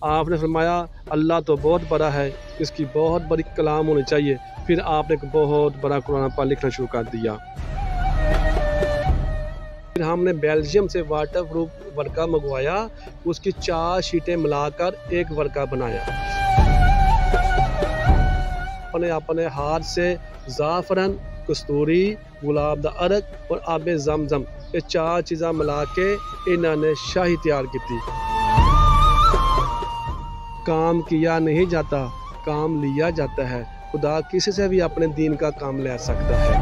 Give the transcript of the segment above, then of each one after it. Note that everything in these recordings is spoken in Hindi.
आपने फरमाया अल्लाह तो बहुत बड़ा है, इसकी बहुत बड़ी कलाम होनी चाहिए। फिर आपने एक बहुत बड़ा कुरान पाक लिखना शुरू कर दिया। फिर हमने बेल्जियम से वाटर प्रूफ वर्का मंगवाया, उसकी 4 शीटें मिलाकर एक वर्का बनाया। अपने हाथ से ज़ाफ़रन, कस्तूरी, गुलाब दा अरक और आबे ज़मज़म ये 4 चीज़ां मिला के इन्होंने शाही तैयार की थी। काम किया नहीं जाता, काम लिया जाता है। खुदा किसी से भी अपने दीन का काम ले सकता है।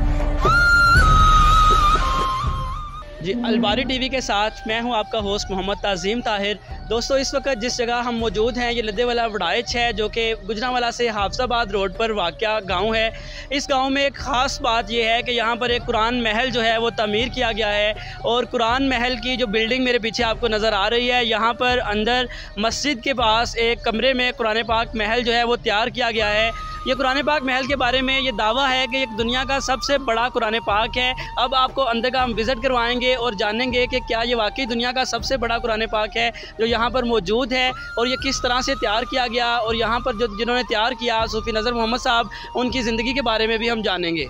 जी, अलबारी टीवी के साथ मैं हूं आपका होस्ट मोहम्मद ताज़ीम ताहिर। दोस्तों, इस वक्त जिस जगह हम मौजूद हैं ये लद्देवाला वड़ाइच है, जो कि गुजरांवाला से हाफजाबाद रोड पर वाक़या गांव है। इस गांव में एक ख़ास बात यह है कि यहाँ पर एक कुरान महल जो है वो तमीर किया गया है, और कुरान महल की जो बिल्डिंग मेरे पीछे आपको नज़र आ रही है, यहाँ पर अंदर मस्जिद के पास एक कमरे में कुरान पाक महल जो है वो तैयार किया गया है। ये कुरान पाक महल के बारे में ये दावा है कि एक दुनिया का सबसे बड़ा कुरान पाक है। अब आपको अंदर का हम विज़िट करवाएंगे और जानेंगे कि क्या ये वाकई दुनिया का सबसे बड़ा कुरान पाक है जो यहाँ पर मौजूद है, और ये किस तरह से तैयार किया गया, और यहाँ पर जो जिन्होंने तैयार किया सूफ़ी नज़र मोहम्मद साहब, उनकी ज़िंदगी के बारे में भी हम जानेंगे।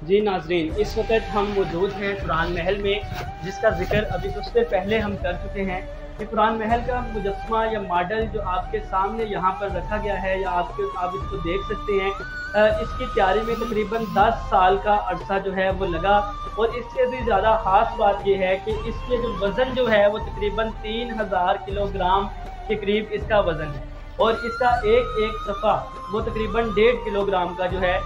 जी नाज़रीन, इस वक्त हम मौजूद हैं कुरान महल में, जिसका जिक्र अभी उससे पहले हम कर चुके हैं। ये कुरान महल का मुजस्समा या मॉडल जो आपके सामने यहाँ पर रखा गया है, या आप इसको देख सकते हैं, इसकी तैयारी में तकरीबन 10 साल का अरसा जो है वो लगा। और इससे भी ज़्यादा ख़ास बात यह है कि इसके जो वज़न जो है वो तकरीबन 3000 किलोग्राम के करीब इसका वज़न है, और इसका एक सफ़ा वो तकरीबन 1.5 किलोग्राम का जो है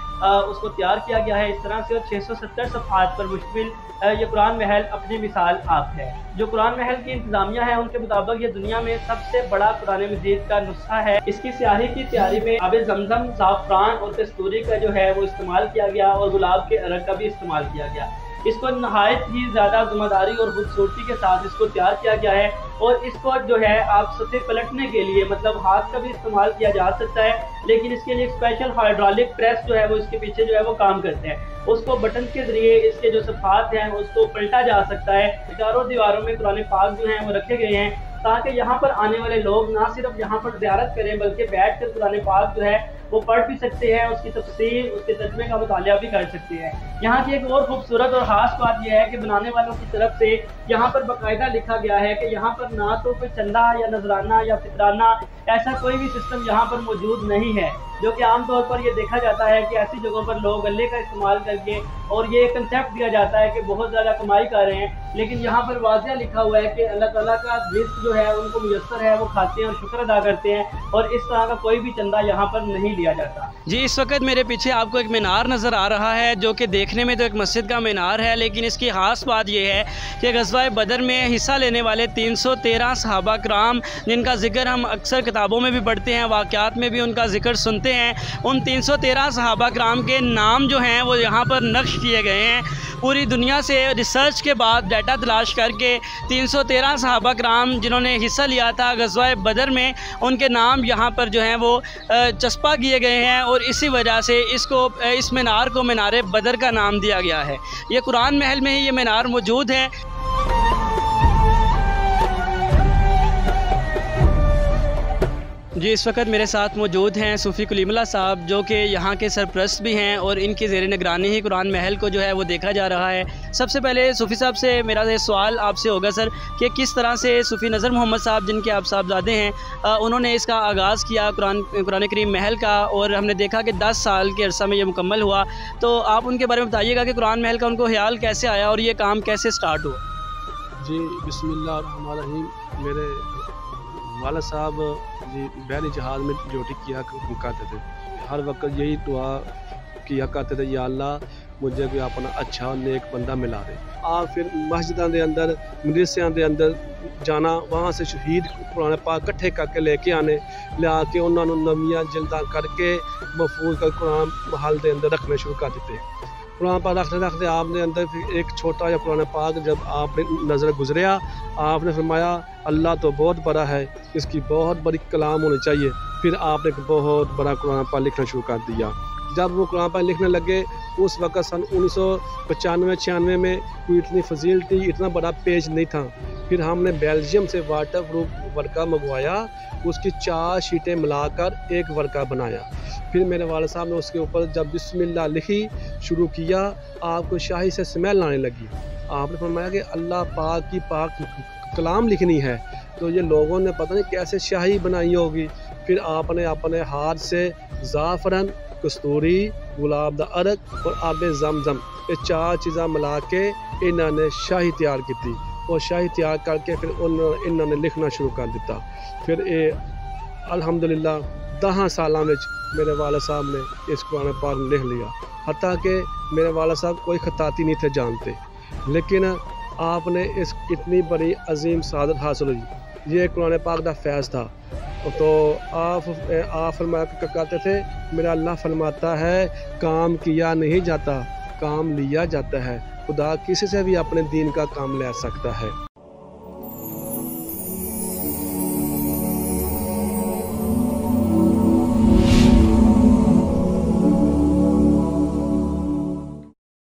उसको तैयार किया गया है। इस तरह से 670 सफ़हात पर मुश्तमिल ये कुरान महल अपनी मिसाल आप है। जो कुरान महल की इंतज़ामिया है उनके मुताबिक ये दुनिया में सबसे बड़ा कुरान मजीद का नुस्खा है। इसकी स्याही की तैयारी में आबे ज़मज़म, ज़ाफ़रान और कस्तूरी का जो है वो इस्तेमाल किया गया, और गुलाब के अरक का भी इस्तेमाल किया गया। इसको नहायत ही ज़्यादा ज़िम्मेदारी और खूबसूरती के साथ इसको तैयार किया गया है, और इसको जो है आप सतह पलटने के लिए मतलब हाथ का भी इस्तेमाल किया जा सकता है, लेकिन इसके लिए एक स्पेशल हाइड्रोलिक प्रेस जो है वो इसके पीछे जो है वो काम करते हैं। उसको बटन के जरिए इसके जो सफ़ात हैं उसको पलटा जा सकता है। चारों दीवारों में कुरान पाक जो हैं वो रखे गए हैं, ताकि यहाँ पर आने वाले लोग ना सिर्फ यहाँ पर ज़ियारत करें बल्कि बैठ कर कुरान पाक जो है वो पढ़ भी सकते हैं, उसकी तफसीर, उसके तर्जुमे का मुतालिया भी कर सकते हैं। यहाँ की एक और खूबसूरत और ख़ास बात यह है कि बनाने वालों की तरफ से यहाँ पर बाकायदा लिखा गया है कि यहाँ पर ना तो कोई चंदा या नजराना या फितराना ऐसा कोई भी सिस्टम यहाँ पर मौजूद नहीं है, जो कि आमतौर पर ये देखा जाता है कि ऐसी जगहों पर लोग अल्लाह का इस्तेमाल करके, और ये कंसेप्ट दिया जाता है कि बहुत ज़्यादा कमाई कर रहे हैं, लेकिन यहाँ पर वाज़िया लिखा हुआ है कि अल्लाह ताला का रिज़्क़ जो है उनको मुयस्सर है, वो खाते हैं और शुक्र अदा करते हैं, और इस तरह का कोई भी चंदा यहाँ पर नहीं लिया जाता। जी, इस वक्त मेरे पीछे आपको एक मीनार नज़र आ रहा है, जो कि देखने में तो एक मस्जिद का मीनार है, लेकिन इसकी ख़ास बात यह है कि ग़ज़वा बदर में हिस्सा लेने वाले 313 सहाबा कराम, जिनका जिक्र हम अक्सर किताबों में भी पढ़ते हैं, वाक़यात में भी उनका जिक्र सुनते हैं, उन 313 सहाबा कराम के नाम जो हैं वो यहाँ पर नक्श किए गए हैं। पूरी दुनिया से रिसर्च के बाद डाटा तलाश करके 313 सहाबा कराम जिन्होंने हिस्सा लिया था ग़ज़वा बदर में, उनके नाम यहाँ पर जो हैं वो चस्पा किए गए हैं, और इसी वजह से इस मीनार को मीनार बदर का नाम दिया गया है। ये कुरान महल में ही ये मीनार मौजूद है। जी, इस वक्त मेरे साथ मौजूद हैं सूफ़ी कलीमुल्लाह साहब, जो कि यहाँ के सरपरस्त भी हैं, और इनकी ज़ेर निगरानी ही कुरान महल को जो है वो देखा जा रहा है। सबसे पहले सूफ़ी साहब से मेरा ये सवाल आपसे होगा सर, कि किस तरह से सूफ़ी नज़र मोहम्मद साहब, जिनके आप साहबजादे हैं, उन्होंने इसका आगाज़ किया कुरान करीम महल का, और हमने देखा कि 10 साल के अरसा में ये मुकम्मल हुआ। तो आप उनके बारे में बताइएगा कि कुरान महल का उनको ख्याल कैसे आया और ये काम कैसे स्टार्ट हुआ। जी, बिस्मिल्लाहिर्रहमानिर्रहीम। मेरे वाला साहब जी बहरी जहाज़ में ड्यूटी किया करते थे, हर वक्त यही दुआ किया करते थे, या अल्लाह मुझे कोई अपना अच्छा नेक बंदा मिला दे। फिर मस्जिदों के अंदर, मदरसियां के अंदर जाना, वहाँ से शहीद कुरान पाक इकट्ठे करके लेके आने, लिया के उन्होंने नवियाँ जिल्दां करके महफूज कर कुरान महल के अंदर रखने शुरू कर दिते। कुरान पाक रखते रखते आपने अंदर फिर एक छोटा या कुरान पाक जब आपने नज़र गुजरिया, आपने फरमाया अल्लाह तो बहुत बड़ा है, इसकी बहुत बड़ी कलाम होनी चाहिए। फिर आपने एक बहुत बड़ा कुरान पाक लिखना शुरू कर दिया। जब वो कुरान पाक लिखने लगे उस वक़्त सन 1995-96 में कोई इतनी फजीलती इतना बड़ा पेज नहीं था। फिर हमने बेल्जियम से वाटर प्रूफ वर्का मंगवाया, उसकी 4 शीटें मिलाकर एक वर्का बनाया। फिर मेरे वालिद साहब ने उसके ऊपर जब बिस्मिल्लाह लिखी शुरू किया, आपको शाही से स्मेल आने लगी। आपने फरमाया कि अल्लाह पाक की पाक कलाम लिखनी है, तो ये लोगों ने पता नहीं कैसे शाही बनाई होगी। फिर आपने अपने हाथ से ज़ाफ़रन, कस्तूरी, गुलाब दा अरक और आब ज़मज़म ये 4 चीज़ां मिला के इन्होंने शाही तैयार की थी। और शाही तैयार करके फिर इन्होंने लिखना शुरू कर दिता। फिर ये अल्हम्दुलिल्लाह 10 साल में मेरे वालिद साहब ने इस कुरान पाक लिख लिया। हत्ता कि मेरे वालिद साहब कोई खताती नहीं थे जानते, लेकिन आपने इस इतनी बड़ी अजीम सादत हासिल हुई। ये कुरान पाक का फैज़ था। तो आप फरमाया करते थे, मेरा अल्लाह फरमाता है काम किया नहीं जाता, काम लिया जाता है। खुदा किसी से भी अपने दीन का काम ले सकता है।